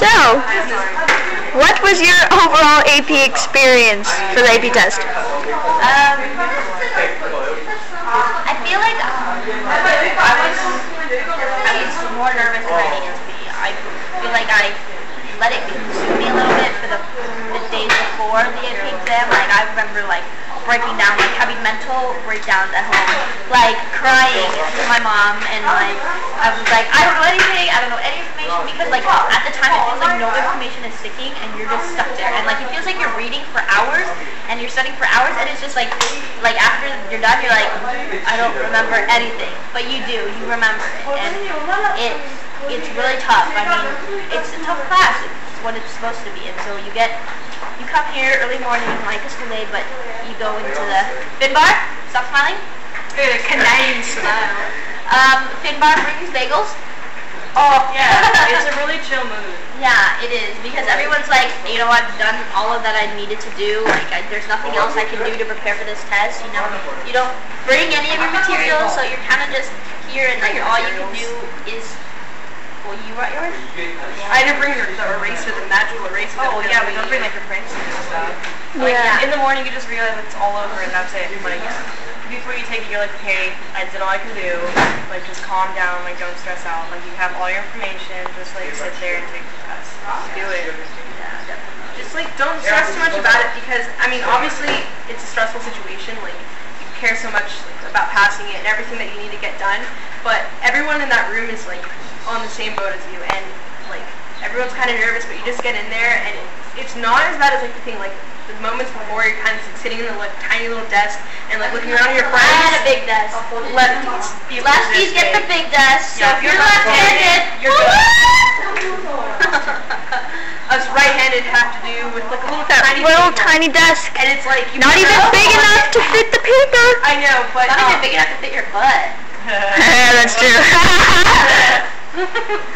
So, what was your overall AP experience for the AP test? I feel like I was more nervous than I needed to be. I feel like I let it consume me a little bit for the days before the AP exam. Like, I remember, like, breaking down, like, having mental breakdowns at home, like, crying to my mom, and, like, I was like, I don't know anything, I don't know any information, because, like, at the time it feels like no information is sticking, and you're just stuck there, and, like, it feels like you're reading for hours, and you're studying for hours, and it's just, like, after you're done, you're like, I don't remember anything, but you do, you remember it, and it's really tough. I mean, it's a tough class, it's what it's supposed to be, and so you come here early morning like a school day, but you go into the Fin Bar. Stop smiling. Canadian style. Fin Bar brings bagels. Oh, yeah. It's a really chill mood. Yeah, it is, because everyone's like, you know, I've done all of that I needed to do. Like, there's nothing else I can do to prepare for this test. You know, you don't bring any of your materials, so you're kind of just here, and like all you can do is. Well, you brought yours? I didn't bring the eraser, the magical eraser. Oh, yeah, but don't bring like your prints and stuff. Like, in the morning you just realize it's all over and that's it. But before you take it, you're like, okay, I did all I could do. Like, just calm down, like, don't stress out. Like, you have all your information, just like sit there and take the test. Just do it. Yeah, definitely. Just like, don't stress too much about it, because, I mean, obviously, it's a stressful situation. Like, you care so much about passing it and everything that you need to get done. But everyone in that room is like on the same boat as you, and like everyone's kind of nervous, but you just get in there, and it's not as bad as like you think. Like the moments before, you're kind of sitting in the like tiny little desk and like looking around at your friends. I had a big desk. Lefties. Lefties get the big desk. So yeah, if you're left-handed, you're good. Us right-handed have to do with like a little tiny desk, and it's like not even big enough to fit the paper. I know, but not even big enough to fit your butt. Yeah, that's true.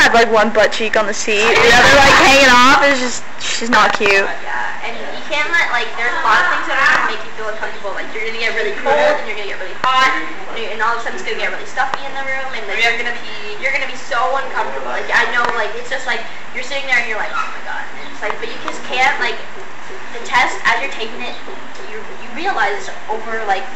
Had like one butt cheek on the seat, the other like hanging off. It's just, she's not cute. Yeah, and you can't let, like, there's a lot of things that are going to make you feel uncomfortable. Like, you're going to get really cold, and you're going to get really hot, and all of a sudden it's going to get really stuffy in the room, and like, you're going to be so uncomfortable. Like, I know, like, it's just like, you're sitting there and you're like, oh my god. And it's like, but you just can't, like, the test, as you're taking it, you realize over, like,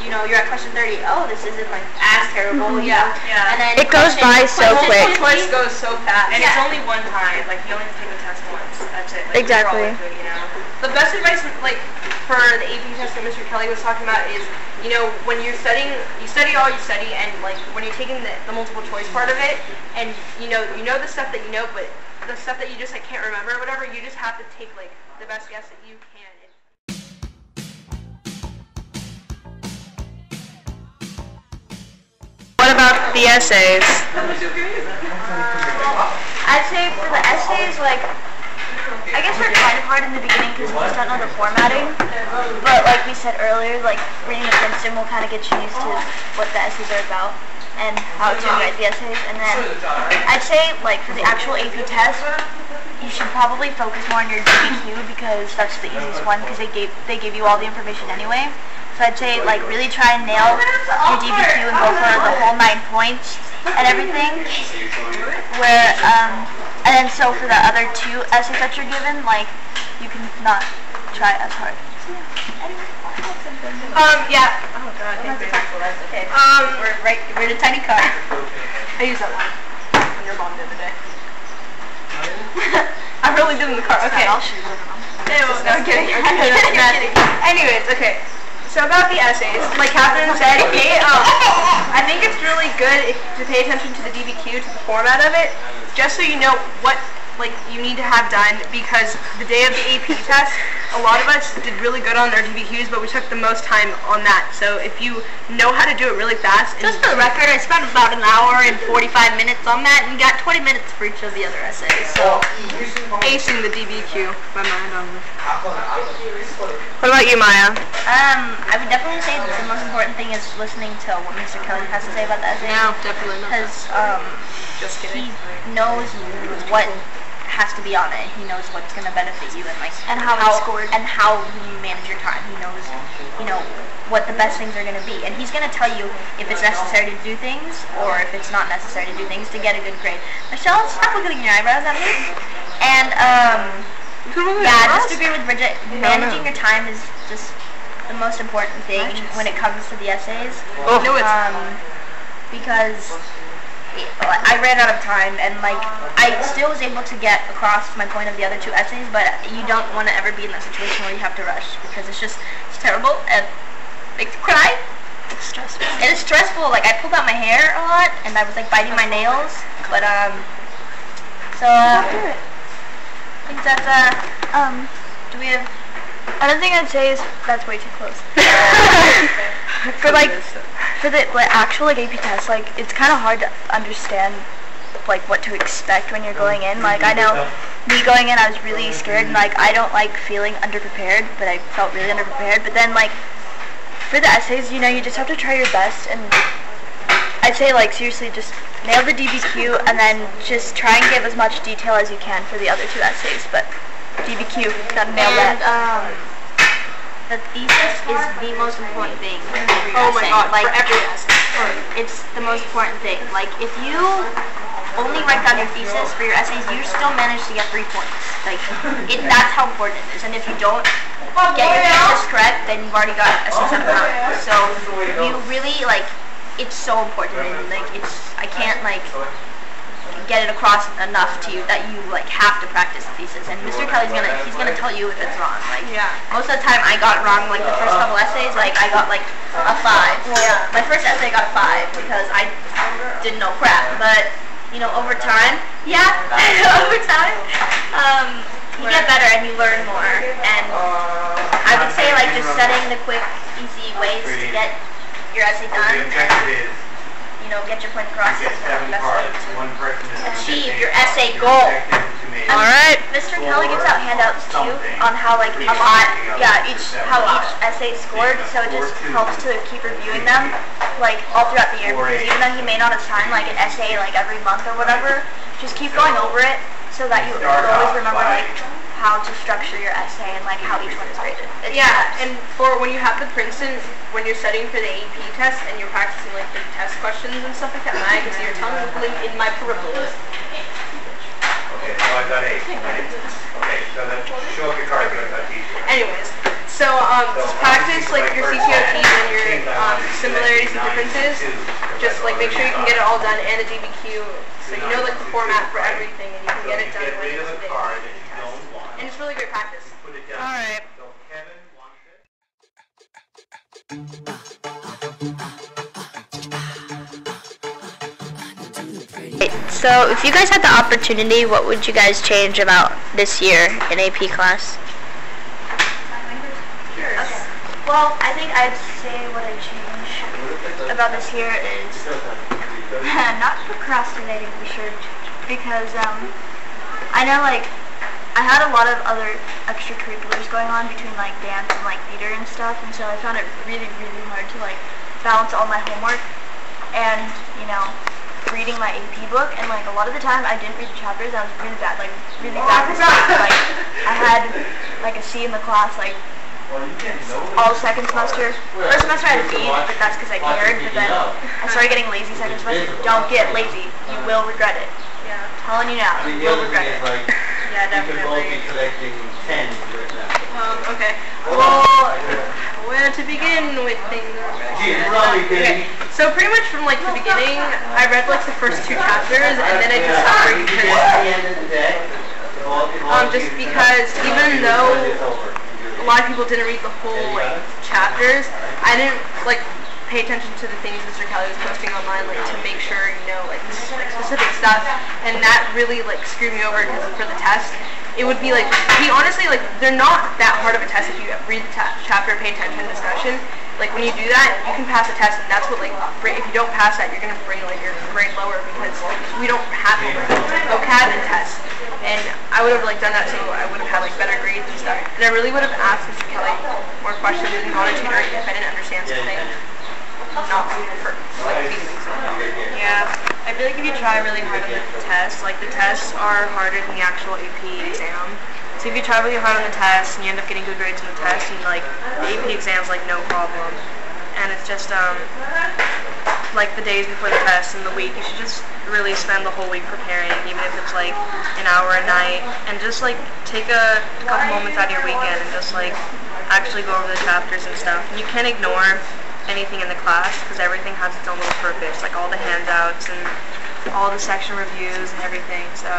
you know, you're at question 30. Oh, this isn't like as terrible. Yeah. And then it goes by so quick. The test goes so fast, and it's only one time. Like you only take the test once. That's it. Like, exactly. It, you know. The best advice, like for the AP test that Mr. Kelly was talking about, is you know when you're studying, you study all you study, and like when you're taking the multiple choice part of it, and you know the stuff that you know, but the stuff that you just like can't remember or whatever, you just have to take like the best guess that you can. What about the essays? I'd say for the essays, like, I guess they're kind of hard in the beginning because you just don't know the formatting. But like we said earlier, like reading the Princeton will kind of get you used to what the essays are about and how to write the essays. And then I'd say, like, for the actual AP test, you should probably focus more on your DBQ because that's the easiest one because they give you all the information anyway. So I'd say, like, really try and nail your DBQ and go for the whole 9 points and everything. Where, and then so for the other 2 essays that you're given, like, you can not try as hard. So yeah, anyway, yeah. Oh god, that's okay. We're in a tiny car. I used that one when your mom did today. I really did in the car. Okay. I'll shoot it. No, I'm kidding. Anyways, okay. So about the essays, like Catherine said, I think it's really good to pay attention to the DBQ, to the format of it, just so you know what like you need to have done, because the day of the AP test, a lot of us did really good on our DBQs, but we took the most time on that. So if you know how to do it really fast, just for the record, I spent about an hour and 45 minutes on that, and got 20 minutes for each of the other essays. So acing the DBQ by mind on this. What about you, Maya? I would definitely say that the most important thing is listening to what Mr. Kelly has to say about the essay. No, definitely not. Because just kidding. He knows what has to be on it. He knows what's going to benefit you and like how you manage your time. He knows, you know, what the best things are going to be, and he's going to tell you if it's necessary to do things or if it's not necessary to do things to get a good grade. Michelle, stop looking at your eyebrows at me. And yeah, I just agree with Bridget. Managing your time is just the most important thing when it comes to the essays. Because I ran out of time, and like I still was able to get across my point of the other two essays, but you don't want to ever be in that situation where you have to rush, because it's terrible and makes you cry. It's stressful. It is stressful. Like I pulled out my hair a lot, and I was like biting my nails. But I think that's do we have? Another thing I'd say is that's way too close. For the actual like AP test, like it's kind of hard to understand like what to expect when you're going in. Like I know me going in, I was really scared, and like I don't like feeling underprepared, but I felt really underprepared. But then like for the essays, you know, you just have to try your best, and I'd say like seriously just nail the DBQ, and then just try and give as much detail as you can for the other two essays. But DBQ, gotta nail that. The thesis is the most important thing for every Oh my god, like, for every essay. It's the most important thing. Like, if you only write down your thesis for your essays, you still manage to get 3 points. Like, that's how important it is. And if you don't get your thesis correct, then you've already got essay 7 out. So, you really, like, it's so important. And, like, I can't, like, get it across enough to you that you like have to practice the thesis, and Mr. Kelly's he's gonna tell you if it's wrong. Like most of the time I got it wrong. Like the first couple essays, like I got like a 5. Yeah. My first essay I got a 5 because I didn't know crap. But you know, over time, you get better and you learn more. And I would say like just setting the quick, easy ways to get your essay done. You know, get your point across. That's the best way to achieve your essay goal. Alright. Mr. Kelly gives out handouts too on how like each essay is scored, so it just helps to keep reviewing them like all throughout the year, because even though he may not assign like an essay like every month or whatever, just keep going over it so that you always remember like how to structure your essay and like how each one is graded. And for when you have the Princeton, when you're studying for the AP test and you're practicing like the test questions and stuff like that, and I can see your tongue wiggling in my peripheral. Okay, so I got 8. Okay, so then show up your card. Anyways, so just practice like your CTOTs and your similarities and differences. Just like make sure you can get it all done, and the DBQ, so you know like the format for everything, and you can get it done when it's the day. And it's really great practice. Alright. So, if you guys had the opportunity, what would you guys change about this year in AP class? Okay. Well, I think I'd say what I'd change about this year is not procrastinating for sure, because I know like I had a lot of other extracurriculars going on between like dance and like theater and stuff, and so I found it really hard to like balance all my homework and, you know, reading my AP book. And like a lot of the time I didn't read the chapters. I was really bad this year. Like I had like a C in the class like all second semester. First semester I had a B, but that's because I cared. But then I started getting lazy second semester. Don't get lazy. You will regret it. Yeah. I'm telling you now, you will regret it. Yeah, definitely. Okay. Well, where to begin with things? Okay. So pretty much from like the beginning, I read like the first 2 chapters, and then I just stopped reading just because even though a lot of people didn't read the whole like chapters, I didn't like pay attention to the things Mr. Kelly was posting online, like to make sure you know like specific stuff, and that really like screwed me over because for the test, it would be like honestly like they're not that hard of a test if you read the chapter, pay attention to discussion. Like when you do that, you can pass the test, and that's what like if you don't pass that, you're gonna bring like your grade lower, because we don't have vocab in tests. And I would have like done that so I would have had like better grades and stuff. And I really would have asked Mr. Kelly more questions and gone to tutoring if I didn't understand something. Not for like feelings. Yeah, I feel like if you try really hard on the test, like the tests are harder than the actual AP exam. So if you try really hard on the test and you end up getting good grades on the test, and like the AP exam's like no problem. And it's just like the days before the test and the week, you should just really spend the whole week preparing, even if it's like an hour a night, and just like take a couple moments out of your weekend and just like actually go over the chapters and stuff. And you can't ignore anything in the class because everything has its own little purpose, like all the handouts and all the section reviews and everything. So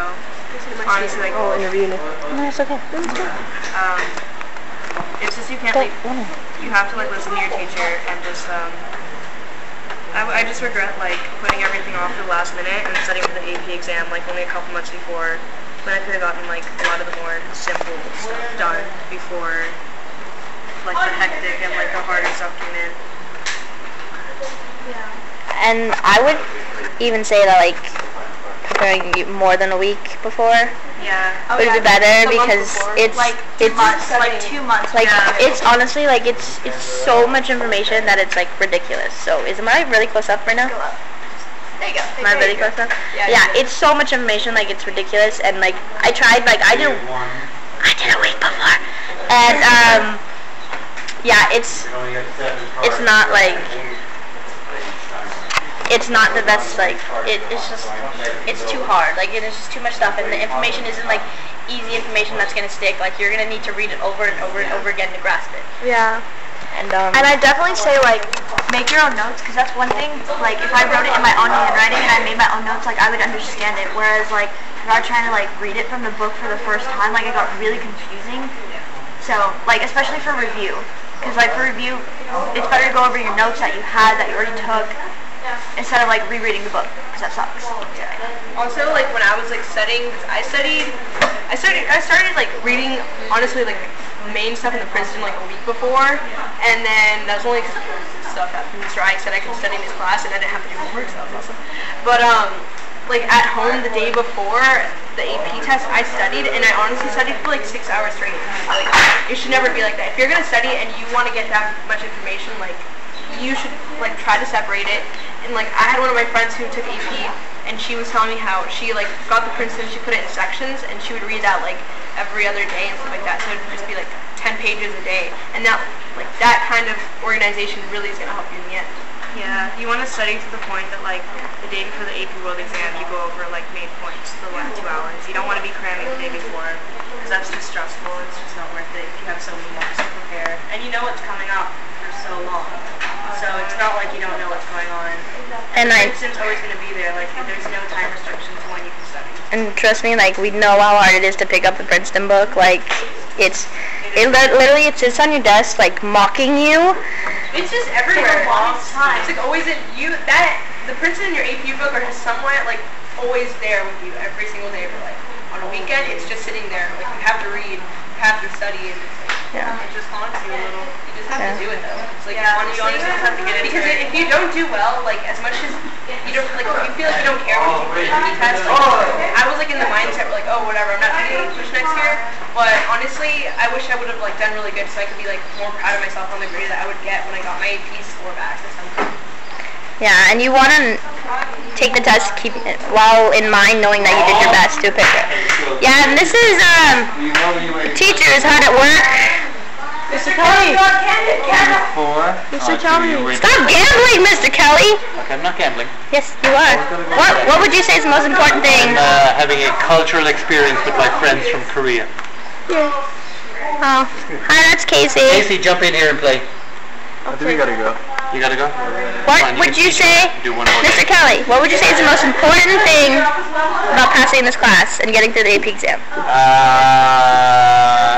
honestly, like interviewing it. No, it's okay. it's just you can't like, you have to like listen to your teacher and just I just regret like putting everything off to the last minute and studying for the AP exam like only a couple months before, when I could have gotten like a lot of the more simple stuff done before like the hectic and like the harder stuff came in. And I would even say that like preparing more than a week before Yeah. would be better because it's Like 2 months. Like 2 months. like Yeah. it's honestly like it's so much information that it's like ridiculous. So is my really close up right now? There you go. Am I really close up? Yeah, it's so much information, like it's ridiculous. And like I tried, like I did a week before, and yeah, it's not like. It's not the best, like, it's too hard, like, it is just too much stuff, and the information isn't, like, easy information that's going to stick, like, you're going to need to read it over and over and over again to grasp it. Yeah. And I definitely say, like, make your own notes, because that's one thing, like, if I wrote it in my own handwriting and I made my own notes, like, I would understand it, whereas, like, if I were trying to, like, read it from the book for the first time, like, it got really confusing. So, like, especially for review, because, like, for review, it's better to go over your notes that you had, that you already took, instead of like rereading the book, because that sucks. Also, like when I was like studying, I started like reading honestly like main stuff in the Princeton like a week before, and then that was only because stuff that Mr. Ike said I could study in his class and I didn't have to do homework, so that was awesome. But like at home the day before the AP test, I studied, and I honestly studied for like 6 hours straight. Like it should never be like that. If you're gonna study and you want to get that much information, like you should like try to separate it. And like I had one of my friends who took AP, and she was telling me how she like got the Princeton, she put it in sections, and she would read that like every other day and stuff like that. So it would just be like 10 pages a day, and that like that kind of organization really is gonna help you in the end. Yeah, you want to study to the point that like the day before the AP World exam, you go over like main points for 1 to 2 hours. You don't want to be cramming the day before, because that's just stressful. It's just not worth it if you have so many months to prepare, and you know what's coming up for so long. So it's not like you don't know what's going on. And Princeton's always going to be there. Like there's no time restrictions to when you can study. And trust me, like we know how hard it is to pick up the Princeton book. Like literally it sits on your desk like mocking you. It's just everywhere. It's like always in you that the Princeton in your AP book are somewhat like always there with you every single day. But like on a weekend, it's just sitting there. Like you have to read, you have to study, and it's like, it just haunts you a little. You just have to do it though. It's like honestly, you honestly have to get it because if you don't do well, like as much as you don't like, if you feel like you don't care what you read the test. Like, I was like in the mindset like, oh whatever, I'm not taking English next year. But honestly, I wish I would have like done really good so I could be like more proud of myself on the grade that I would get when I got my AP score back or something. Yeah, and you want to take the test keep it while in mind knowing that you did your best to pick it. Yeah, and this is teachers hard at work. Mr. Kelly! Mr. Kelly! Stop gambling, Mr. Kelly! Okay, I'm not gambling. Yes, you are. What would you say is the most important thing? Having a cultural experience with my friends from Korea. Oh, hi, that's Casey. Casey, jump in here and play. I think we gotta go. You gotta go? What Fine, would you say, do one more Mr. game. Kelly, what would you say is the most important thing about passing this class and getting through the AP exam?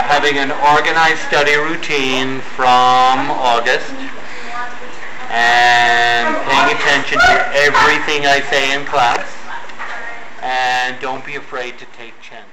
Having an organized study routine from August and paying attention to everything I say in class, and don't be afraid to take chances.